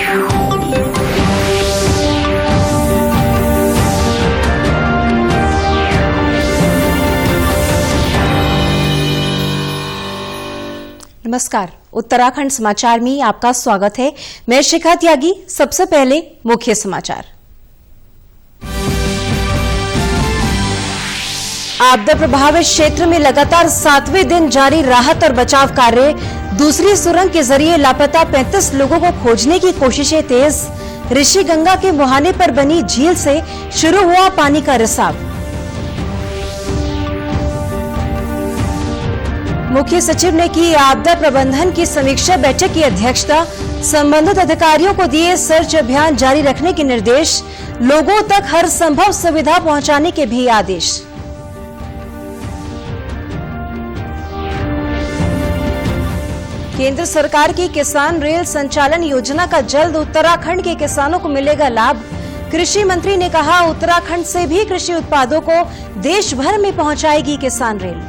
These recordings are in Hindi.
नमस्कार, उत्तराखंड समाचार में आपका स्वागत है। मैं शिखा त्यागी। सबसे पहले मुख्य समाचार। आपदा प्रभावित क्षेत्र में लगातार 7वें दिन जारी राहत और बचाव कार्य। दूसरी सुरंग के जरिए लापता 35 लोगों को खोजने की कोशिशें तेज। ऋषि गंगा के मुहाने पर बनी झील से शुरू हुआ पानी का रिसाव। मुख्य सचिव ने की आपदा प्रबंधन की समीक्षा बैठक की अध्यक्षता। संबंधित अधिकारियों को दिए सर्च अभियान जारी रखने के निर्देश। लोगों तक हर संभव सुविधा पहुंचाने के भी आदेश। केंद्र सरकार की किसान रेल संचालन योजना का जल्द उत्तराखंड के किसानों को मिलेगा लाभ। कृषि मंत्री ने कहा, उत्तराखंड से भी कृषि उत्पादों को देश भर में पहुंचाएगी किसान रेल।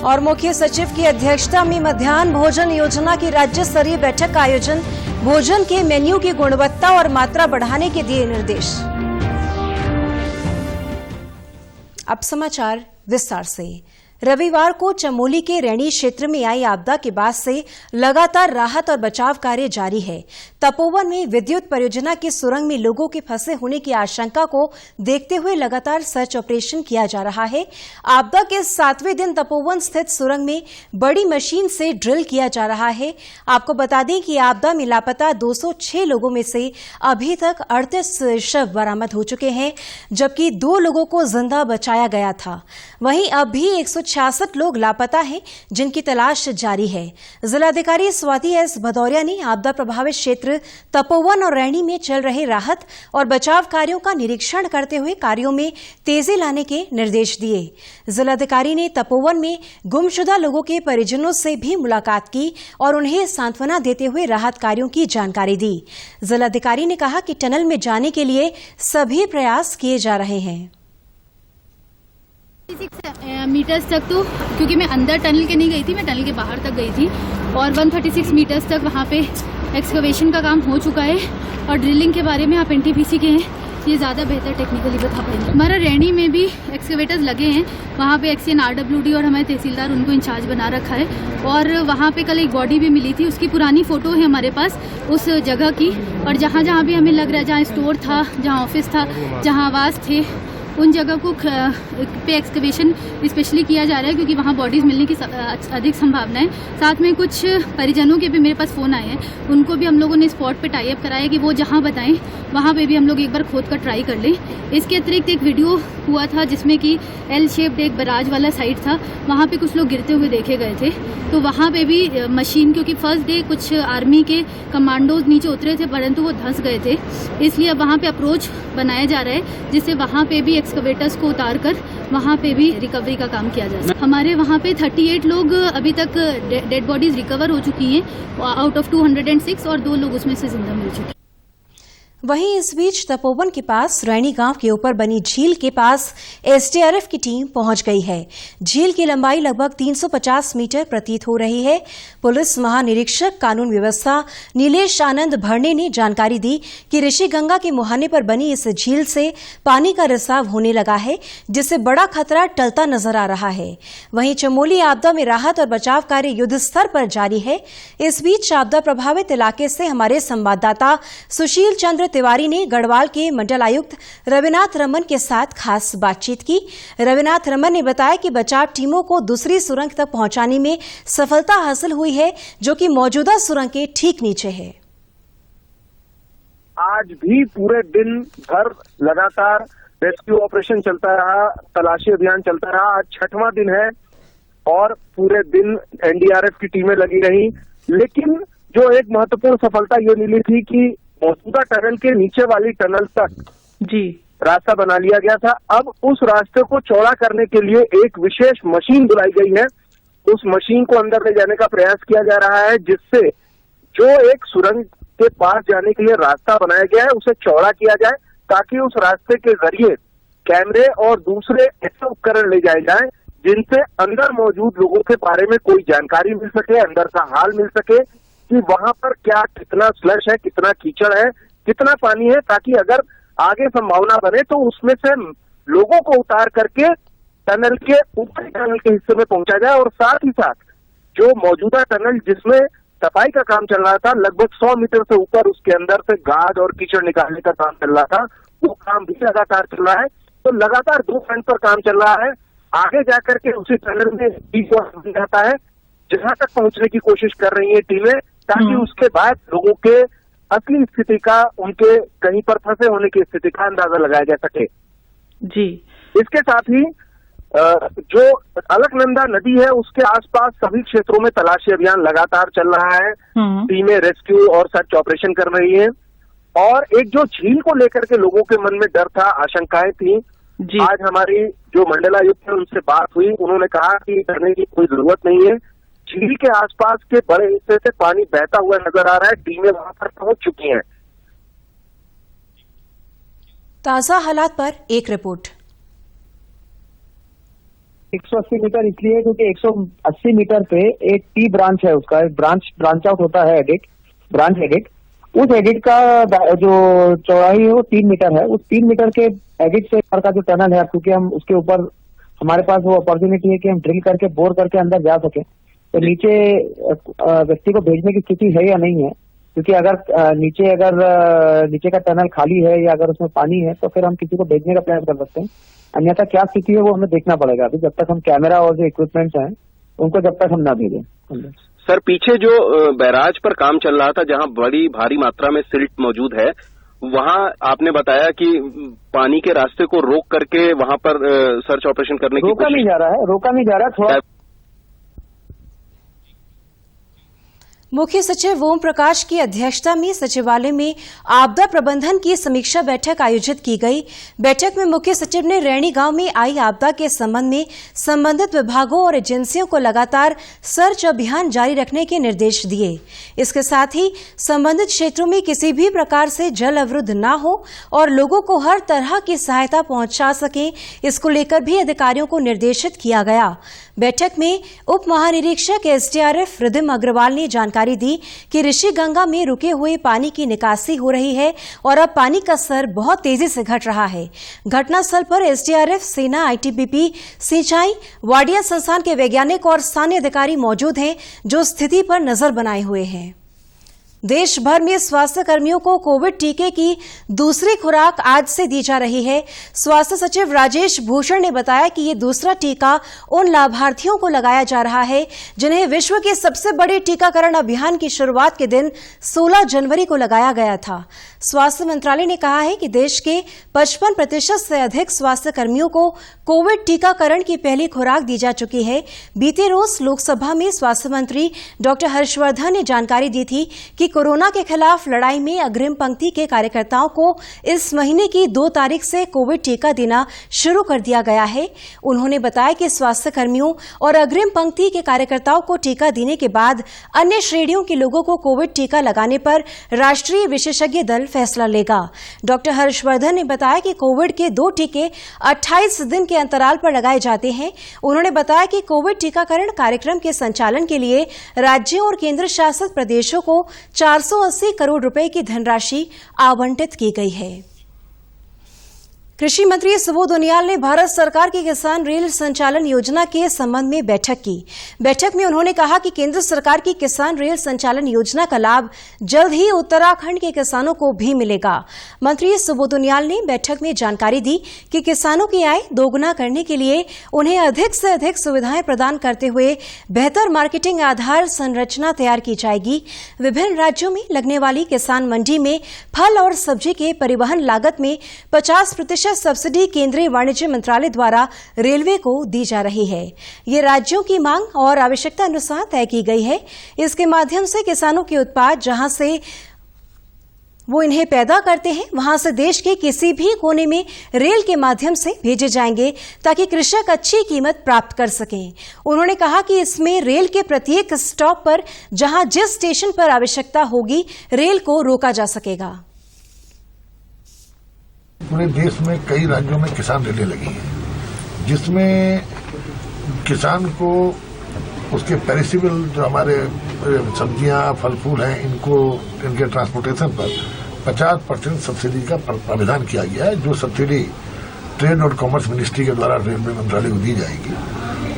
और मुख्य सचिव की अध्यक्षता में मध्याह्न भोजन योजना की राज्य स्तरीय बैठक का आयोजन। भोजन के मेन्यू की गुणवत्ता और मात्रा बढ़ाने के दिए निर्देश। अब समाचार विस्तार से। रविवार को चमोली के रैणी क्षेत्र में आई आपदा के बाद से लगातार राहत और बचाव कार्य जारी है। तपोवन में विद्युत परियोजना की सुरंग में लोगों के फंसे होने की आशंका को देखते हुए लगातार सर्च ऑपरेशन किया जा रहा है। आपदा के 7वें दिन तपोवन स्थित सुरंग में बड़ी मशीन से ड्रिल किया जा रहा है। आपको बता दें कि आपदा में लापता 206 लोगों में से अभी तक 38 शव बरामद हो चुके हैं, जबकि 2 लोगों को जिंदा बचाया गया था। वहीं अब भी 166 लोग लापता हैं, जिनकी तलाश जारी है। जिलाधिकारी स्वाति एस भदौरिया ने आपदा प्रभावित क्षेत्र तपोवन और रैणी में चल रहे राहत और बचाव कार्यों का निरीक्षण करते हुए कार्यों में तेजी लाने के निर्देश दिए। जिलाधिकारी ने तपोवन में गुमशुदा लोगों के परिजनों से भी मुलाकात की और उन्हें सांत्वना देते हुए राहत कार्यों की जानकारी दी। जिलाधिकारी ने कहा कि टनल में जाने के लिए सभी प्रयास किए जा रहे हैं। 136 मीटर्स तक, तो क्योंकि मैं अंदर टनल के नहीं गई थी, मैं टनल के बाहर तक गई थी और 136 मीटर्स तक वहाँ पे एक्सकवेशन का काम हो चुका है। और ड्रिलिंग के बारे में आप एनटीपीसी के हैं, ये ज़्यादा बेहतर टेक्निकली बता पाएंगे। हमारा रैणी में भी एक्सकवेटर्स लगे हैं, वहाँ पे एक्सीएन आरडब्ल्यूडी और हमारे तहसीलदार उनको इंचार्ज बना रखा है। और वहाँ पे कल एक बॉडी भी मिली थी, उसकी पुरानी फोटो है हमारे पास उस जगह की। और जहाँ जहाँ भी हमें लग रहा है, जहाँ स्टोर था, जहाँ ऑफिस था, जहाँ आवास थे, उन जगह को पे एक्सकवेशन स्पेशली किया जा रहा है, क्योंकि वहाँ बॉडीज मिलने की अधिक संभावना है। साथ में कुछ परिजनों के भी मेरे पास फ़ोन आए हैं, उनको भी हम लोगों ने स्पॉट पे टाई अप कराया कि वो जहाँ बताएं वहाँ पे भी हम लोग एक बार खोद कर ट्राई कर लें। इसके अतिरिक्त एक वीडियो हुआ था जिसमें कि एल शेप्ड एक बराज वाला साइड था, वहाँ पे कुछ लोग गिरते हुए देखे गए थे। तो वहाँ पे भी मशीन, क्योंकि फर्स्ट डे कुछ आर्मी के कमांडोज नीचे उतरे थे परंतु वो धंस गए थे, इसलिए अब वहाँ पे अप्रोच बनाया जा रहा है जिससे वहाँ पे भी एक्सकवेटर्स को उतार कर वहाँ पे भी रिकवरी का काम किया जा सकता है। हमारे वहाँ पे 38 लोग अभी तक डेड बॉडीज रिकवर हो चुकी हैं आउट ऑफ 206 और 2 लोग उसमें से जिंदा मिल चुके हैं। वहीं इस बीच तपोवन के पास रैणी गांव के ऊपर बनी झील के पास एसडीआरएफ की टीम पहुंच गई है। झील की लंबाई लगभग 350 मीटर प्रतीत हो रही है। पुलिस महानिरीक्षक कानून व्यवस्था नीलेश आनंद भरने ने जानकारी दी कि ऋषि गंगा के मुहाने पर बनी इस झील से पानी का रिसाव होने लगा है, जिससे बड़ा खतरा टलता नजर आ रहा है। वहीं चमोली आपदा में राहत और बचाव कार्य युद्ध स्तर पर जारी है। इस बीच आपदा प्रभावित इलाके से हमारे संवाददाता सुशील चंद्र तिवारी ने गढ़वाल के मंडल आयुक्त रविनाथ रमन के साथ खास बातचीत की। रविनाथ रमन ने बताया कि बचाव टीमों को दूसरी सुरंग तक पहुंचाने में सफलता हासिल हुई है, जो कि मौजूदा सुरंग के ठीक नीचे है। आज भी पूरे दिन भर लगातार रेस्क्यू ऑपरेशन चलता रहा, तलाशी अभियान चलता रहा। आज 6वां दिन है और पूरे दिन एनडीआरएफ की टीमें लगी रही, लेकिन जो एक महत्वपूर्ण सफलता ये मिली थी कि मौजूदा टनल के नीचे वाली टनल तक रास्ता बना लिया गया था। अब उस रास्ते को चौड़ा करने के लिए एक विशेष मशीन बुलाई गई है। उस मशीन को अंदर ले जाने का प्रयास किया जा रहा है, जिससे जो एक सुरंग के पास जाने के लिए रास्ता बनाया गया है उसे चौड़ा किया जाए, ताकि उस रास्ते के जरिए कैमरे और दूसरे ऐसे उपकरण ले जाए जाएं जिनसे अंदर मौजूद लोगों के बारे में कोई जानकारी मिल सके, अंदर का हाल मिल सके कि वहां पर क्या कितना स्लश है, कितना कीचड़ है, कितना पानी है, ताकि अगर आगे संभावना बने तो उसमें से लोगों को उतार करके टनल के ऊपरी टनल के हिस्से में पहुंचा जाए। और साथ ही साथ जो मौजूदा टनल जिसमें सफाई का काम चल रहा था, लगभग 100 मीटर से ऊपर उसके अंदर से गाद और कीचड़ निकालने का काम चल रहा था, वो काम भी लगातार चल रहा है। तो लगातार 2 फ्रंट पर काम चल रहा है। आगे जाकर के उसी टनल में डीप वाटर बन जाता है, जहां तक पहुंचने की कोशिश कर रही है टीमें, ताकि उसके बाद लोगों के असली स्थिति का, उनके कहीं पर फंसे होने की स्थिति का अंदाजा लगाया जा सके। जी, इसके साथ ही जो अलकनंदा नदी है उसके आसपास सभी क्षेत्रों में तलाशी अभियान लगातार चल रहा है। टीमें रेस्क्यू और सर्च ऑपरेशन कर रही है। और एक जो झील को लेकर के लोगों के मन में डर था, आशंकाएं थी, आज हमारी जो मंडलायुक्त है उनसे बात हुई, उन्होंने कहा कि डरने की कोई जरूरत नहीं है। झील के आसपास के बड़े हिस्से से पानी बहता हुआ नजर आ रहा है, टीमें वहां पर पहुंच चुकी हैं। ताजा हालात पर एक रिपोर्ट। 180 मीटर इसलिए है क्योंकि 180 मीटर पे एक टी ब्रांच है, उसका ब्रांच आउट होता है, ब्रांच एडिट। उस एडिट का जो चौड़ाई है वो 3 मीटर है। उस 3 मीटर के एडिट से ऊपर का जो टनल है, क्योंकि हम उसके ऊपर हमारे पास वो अपॉर्चुनिटी है कि हम ड्रिल करके बोर करके अंदर जा सके, तो नीचे व्यक्ति को भेजने की स्थिति है या नहीं है, क्योंकि अगर नीचे का टनल खाली है या अगर उसमें पानी है तो फिर हम किसी को भेजने का प्रयास कर सकते हैं। अन्यथा क्या स्थिति है वो हमें देखना पड़ेगा अभी, जब तक हम कैमरा और जो इक्विपमेंट्स हैं उनको जब तक हम ना भेजें। सर, पीछे जो बैराज पर काम चल रहा था, जहां बड़ी भारी मात्रा में सिल्ट मौजूद है, वहां आपने बताया कि पानी के रास्ते को रोक करके वहां पर सर्च ऑपरेशन करने की रोका नहीं जा रहा है थोड़ा। मुख्य सचिव ओम प्रकाश की अध्यक्षता में सचिवालय में आपदा प्रबंधन की समीक्षा बैठक आयोजित की गई। बैठक में मुख्य सचिव ने रैणी गांव में आई आपदा के संबंध में संबंधित विभागों और एजेंसियों को लगातार सर्च अभियान जारी रखने के निर्देश दिए। इसके साथ ही संबंधित क्षेत्रों में किसी भी प्रकार से जल अवरुद्ध न हो और लोगों को हर तरह की सहायता पहुंचा सके, इसको लेकर भी अधिकारियों को निर्देशित किया गया। बैठक में उप महानिरीक्षक एसडीआरएफ रिधिम अग्रवाल ने जानकारी दी कि ऋषि गंगा में रुके हुए पानी की निकासी हो रही है और अब पानी का स्तर बहुत तेजी से घट रहा है। घटनास्थल पर एसडीआरएफ, सेना, आईटीबीपी, सिंचाई, वाडिया संस्थान के वैज्ञानिक और स्थानीय अधिकारी मौजूद हैं, जो स्थिति पर नजर बनाए हुए हैं। देश भर में स्वास्थ्य कर्मियों को कोविड टीके की दूसरी खुराक आज से दी जा रही है। स्वास्थ्य सचिव राजेश भूषण ने बताया कि ये दूसरा टीका उन लाभार्थियों को लगाया जा रहा है जिन्हें विश्व के सबसे बड़े टीकाकरण अभियान की शुरुआत के दिन 16 जनवरी को लगाया गया था। स्वास्थ्य मंत्रालय ने कहा है कि देश के 55% से अधिक स्वास्थ्य कर्मियों को कोविड टीकाकरण की पहली खुराक दी जा चुकी है। बीते रोज लोकसभा में स्वास्थ्य मंत्री डॉक्टर हर्षवर्धन ने जानकारी दी थी कि कोरोना के खिलाफ लड़ाई में अग्रिम पंक्ति के कार्यकर्ताओं को इस महीने की 2 तारीख से कोविड टीका देना शुरू कर दिया गया है। उन्होंने बताया कि स्वास्थ्य कर्मियों और अग्रिम पंक्ति के कार्यकर्ताओं को टीका देने के बाद अन्य श्रेणियों के लोगों को कोविड टीका लगाने पर राष्ट्रीय विशेषज्ञ दल फैसला लेगा। डॉक्टर हर्षवर्धन ने बताया कि कोविड के 2 टीके 28 दिन के अंतराल पर लगाए जाते हैं। उन्होंने बताया कि कोविड टीकाकरण कार्यक्रम के संचालन के लिए राज्यों और केंद्र शासित प्रदेशों को 480 करोड़ रुपए की धनराशि आवंटित की गई है। कृषि मंत्री सुबोध उनियाल ने भारत सरकार की किसान रेल संचालन योजना के संबंध में बैठक की। बैठक में उन्होंने कहा कि केंद्र सरकार की किसान रेल संचालन योजना का लाभ जल्द ही उत्तराखंड के किसानों को भी मिलेगा। मंत्री सुबोध उनियाल ने बैठक में जानकारी दी कि किसानों की आय दोगुना करने के लिए उन्हें अधिक से अधिक सुविधाएं प्रदान करते हुए बेहतर मार्केटिंग आधार संरचना तैयार की जाएगी। विभिन्न राज्यों में लगने वाली किसान मंडी में फल और सब्जी के परिवहन लागत में 50% सब्सिडी केंद्रीय वाणिज्य मंत्रालय द्वारा रेलवे को दी जा रही है। ये राज्यों की मांग और आवश्यकता अनुसार तय की गई है। इसके माध्यम से किसानों के उत्पाद जहां से वो इन्हें पैदा करते हैं वहां से देश के किसी भी कोने में रेल के माध्यम से भेजे जाएंगे ताकि कृषक अच्छी कीमत प्राप्त कर सकें। उन्होंने कहा कि इसमें रेल के प्रत्येक स्टॉप पर जहां जिस स्टेशन पर आवश्यकता होगी रेल को रोका जा सकेगा। पूरे देश में कई राज्यों में किसान रेलें लगी हैं, जिसमें किसान को उसके पेरिसेबल जो हमारे सब्जियां फल फूल हैं इनके ट्रांसपोर्टेशन पर 50% सब्सिडी का प्रावधान किया गया है, जो सब्सिडी ट्रेड और कॉमर्स मिनिस्ट्री के द्वारा रेलवे मंत्रालय को दी जाएगी।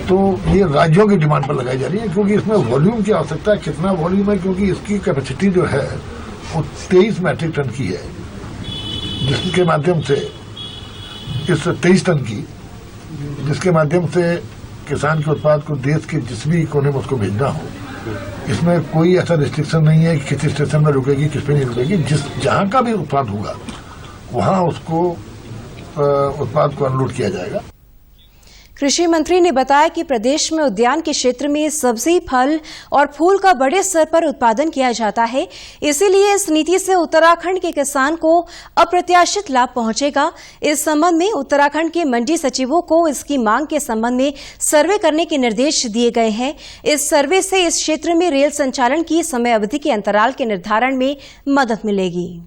तो ये राज्यों की डिमांड पर लगाई जा रही है, क्योंकि इसमें वॉल्यूम की आवश्यकता है। कितना वॉल्यूम है, क्योंकि इसकी कैपेसिटी जो है वो 23 मैट्रिक टन की है, जिसके माध्यम से इस 23 टन की जिसके माध्यम से किसान के उत्पाद को देश के जिस भी कोने में उसको भेजना हो, इसमें कोई ऐसा रिस्ट्रिक्शन नहीं है कि किसी स्टेशन में रुकेगी, किस पे नहीं रुकेगी। जहां का भी उत्पाद होगा वहां उसको उत्पाद को अनलोड किया जाएगा। कृषि मंत्री ने बताया कि प्रदेश में उद्यान के क्षेत्र में सब्जी, फल और फूल का बड़े स्तर पर उत्पादन किया जाता है, इसीलिए इस नीति से उत्तराखंड के किसान को अप्रत्याशित लाभ पहुंचेगा। इस संबंध में उत्तराखंड के मंडी सचिवों को इसकी मांग के संबंध में सर्वे करने के निर्देश दिए गए हैं। इस सर्वे से इस क्षेत्र में रेल संचालन की समय अवधि के अंतराल के निर्धारण में मदद मिलेगी।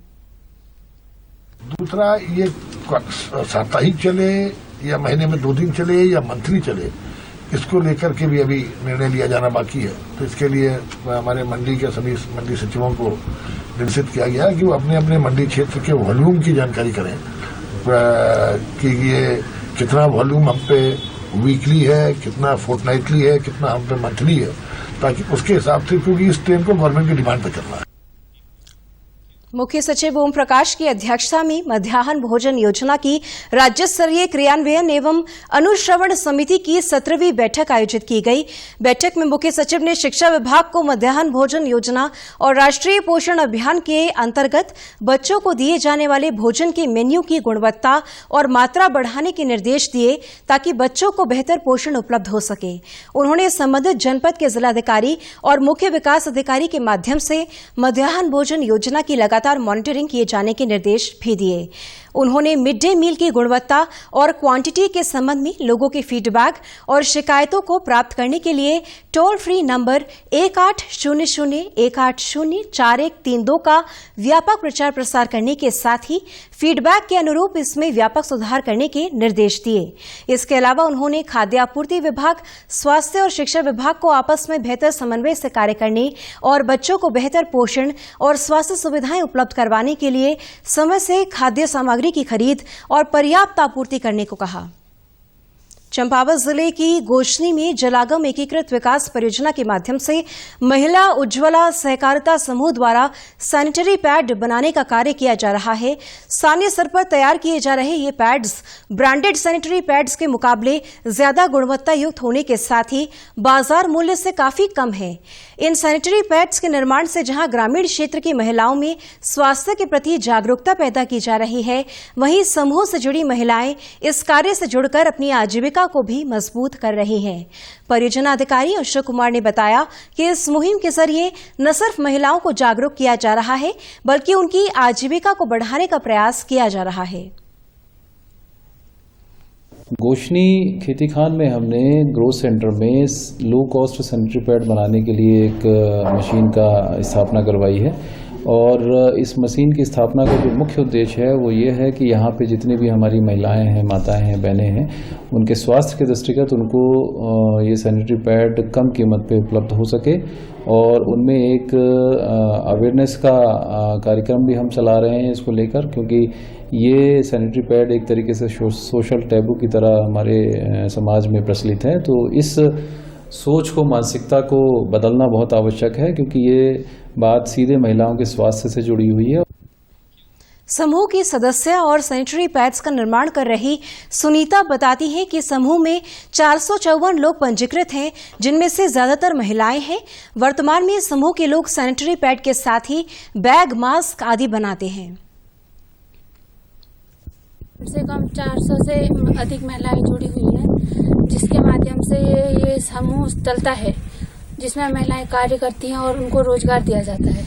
दूसरा, ये साप्ताहिक चले या महीने में 2 दिन चले या मंथली चले, इसको लेकर के भी अभी निर्णय लिया जाना बाकी है। तो इसके लिए हमारे मंडी के सभी मंडी सचिवों को निर्देशित किया गया है कि वो अपने अपने मंडी क्षेत्र के वॉल्यूम की जानकारी करें कि ये कितना वॉल्यूम हम पे वीकली है, कितना फोर्टनाइटली है, कितना हम पे मंथली है, ताकि उसके हिसाब से, क्योंकि इस ट्रेन को गवर्नमेंट की डिमांड पर चलना है। मुख्य सचिव ओम प्रकाश की अध्यक्षता में मध्याह्न भोजन योजना की राज्य स्तरीय क्रियान्वयन एवं अनुश्रवण समिति की 17वीं बैठक आयोजित की गई। बैठक में मुख्य सचिव ने शिक्षा विभाग को मध्याह्न भोजन योजना और राष्ट्रीय पोषण अभियान के अंतर्गत बच्चों को दिए जाने वाले भोजन के मेन्यू की गुणवत्ता और मात्रा बढ़ाने के निर्देश दिए, ताकि बच्चों को बेहतर पोषण उपलब्ध हो सके। उन्होंने संबंधित जनपद के जिलाधिकारी और मुख्य विकास अधिकारी के माध्यम से मध्याह्न भोजन योजना की लगातार मॉनिटरिंग किए जाने के निर्देश भी दिए। उन्होंने मिड डे मील की गुणवत्ता और क्वांटिटी के संबंध में लोगों के फीडबैक और शिकायतों को प्राप्त करने के लिए टोल फ्री नंबर 1800-180-4132 का व्यापक प्रचार प्रसार करने के साथ ही फीडबैक के अनुरूप इसमें व्यापक सुधार करने के निर्देश दिए। इसके अलावा उन्होंने खाद्य आपूर्ति विभाग, स्वास्थ्य और शिक्षा विभाग को आपस में बेहतर समन्वय से कार्य करने और बच्चों को बेहतर पोषण और स्वास्थ्य सुविधाएं उपलब्ध करवाने के लिए समय से खाद्य सामग्री की खरीद और पर्याप्त आपूर्ति करने को कहा। चंपावत जिले की गोशनी में जलागम एकीकृत विकास परियोजना के माध्यम से महिला उज्ज्वला सहकारिता समूह द्वारा सैनिटरी पैड बनाने का कार्य किया जा रहा है। स्थानीय स्तर पर तैयार किए जा रहे ये पैड्स ब्रांडेड सैनिटरी पैड्स के मुकाबले ज्यादा गुणवत्ता युक्त होने के साथ ही बाजार मूल्य से काफी कम है। इन सैनिटरी पैड्स के निर्माण से जहां ग्रामीण क्षेत्र की महिलाओं में स्वास्थ्य के प्रति जागरूकता पैदा की जा रही है, वहीं समूह से जुड़ी महिलाएं इस कार्य से जुड़कर अपनी आजीविका को भी मजबूत कर रही हैं। परियोजना अधिकारी अशोक कुमार ने बताया कि इस मुहिम के जरिए न सिर्फ महिलाओं को जागरूक किया जा रहा है, बल्कि उनकी आजीविका को बढ़ाने का प्रयास किया जा रहा है। गोशनी खेती खान में हमने ग्रोथ सेंटर में लो कॉस्ट सैनिटरी पैड बनाने के लिए एक मशीन का स्थापना करवाई है और इस मशीन की स्थापना का जो मुख्य उद्देश्य है वो ये है कि यहाँ पे जितनी भी हमारी महिलाएं हैं, माताएं हैं, बहनें हैं, उनके स्वास्थ्य के दृष्टिगत उनको ये सैनिटरी पैड कम कीमत पे उपलब्ध हो सके और उनमें एक अवेयरनेस का कार्यक्रम भी हम चला रहे हैं इसको लेकर, क्योंकि ये सैनिटरी पैड एक तरीके से सोशल टैबू की तरह हमारे समाज में प्रचलित है। तो इस सोच को, मानसिकता को बदलना बहुत आवश्यक है, क्योंकि ये बात सीधे महिलाओं के स्वास्थ्य से जुड़ी हुई है। समूह की सदस्य और सैनिटरी पैड्स का निर्माण कर रही सुनीता बताती हैं कि समूह में 454 लोग पंजीकृत हैं, जिनमें से ज्यादातर महिलाएं हैं। वर्तमान में समूह के लोग सैनिटरी पैड के साथ ही बैग, मास्क आदि बनाते हैं। कम से कम 400 से अधिक महिलाएं जुड़ी हुई हैं, जिसके माध्यम से ये समूह चलता है, जिसमें महिलाएं कार्य करती हैं और उनको रोजगार दिया जाता है।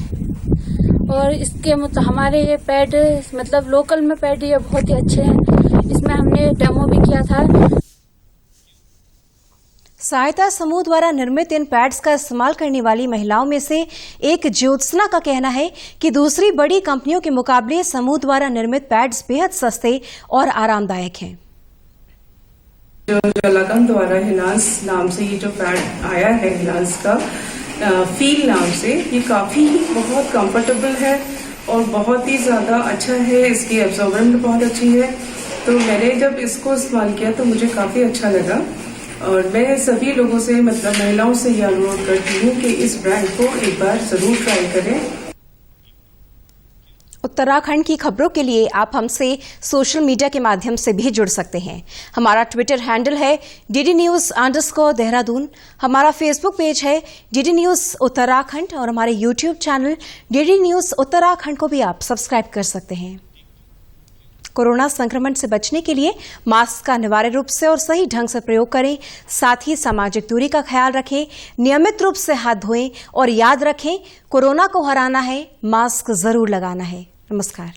और इसके हमारे ये पैड मतलब लोकल में पैड ये बहुत ही अच्छे हैं। इसमें हमने डेमो भी किया था। सहायता समूह द्वारा निर्मित इन पैड्स का इस्तेमाल करने वाली महिलाओं में से एक ज्योत्सना का कहना है कि दूसरी बड़ी कंपनियों के मुकाबले समूह द्वारा निर्मित पैड्स बेहद सस्ते और आरामदायक हैं। जो जलागम द्वारा हिलांस नाम से ये जो पैड आया है, हिलांस का फील नाम से, ये काफी बहुत कंफर्टेबल है और बहुत ही ज्यादा अच्छा है। इसकी एब्जॉर्बेंट बहुत अच्छी है। तो मैंने जब इसको इस्तेमाल किया तो मुझे काफी अच्छा लगा और मैं सभी लोगों से, मतलब महिलाओं से ये अनुरोध करती हूँ कि इस ब्रांड को एक बार जरूर ट्राई करें। उत्तराखंड की खबरों के लिए आप हमसे सोशल मीडिया के माध्यम से भी जुड़ सकते हैं। हमारा ट्विटर हैंडल है DD News_देहरादून, हमारा फेसबुक पेज है DD News उत्तराखंड और हमारे YouTube channel DD News Uttarakhand को भी आप सब्सक्राइब कर सकते हैं। कोरोना संक्रमण से बचने के लिए मास्क का अनिवार्य रूप से और सही ढंग से प्रयोग करें। साथ ही सामाजिक दूरी का ख्याल रखें, नियमित रूप से हाथ धोएं और याद रखें, कोरोना को हराना है, मास्क जरूर लगाना है। नमस्कार।